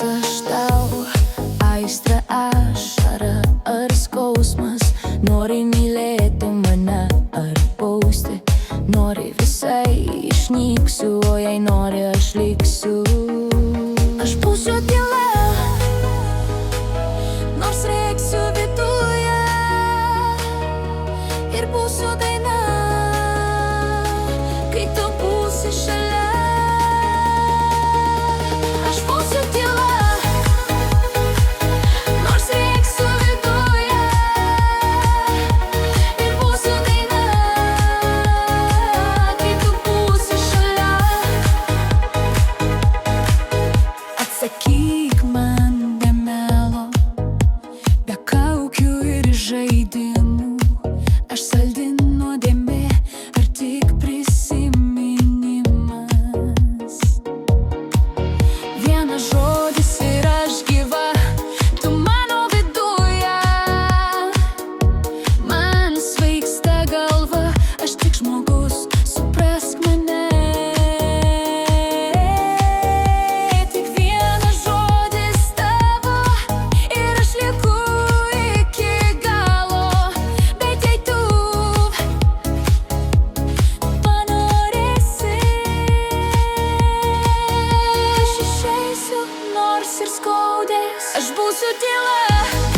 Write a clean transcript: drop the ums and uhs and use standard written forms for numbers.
aš tau, aistra, ašara ar skausmas. Nori mylėti mane ar bausti, nori visai išnyksiu, o jei nori aš liksiu. Aš būsiu tyla, nors rėksiu viduje, ir būsiu daina, kai tu būsi šalia. Aš būsiu tyla, nors rėksiu viduje, ir būsiu daina, kai tu būsi šalia. Atsakyk man be melo, be kaukių ir žaidimų. Aš saldi nuodėmė ar tik prisiminimas? Vienas žodis ir aš gyva, tu mano viduje. Man svaigsta galva, aš tik žmogus, suprask mane. Tik vienas žodis tavo ir aš lieku iki galo. Bet jei tu panorėsi, aš išeisiu, nors ir skaudės. Aš būsiu tyla.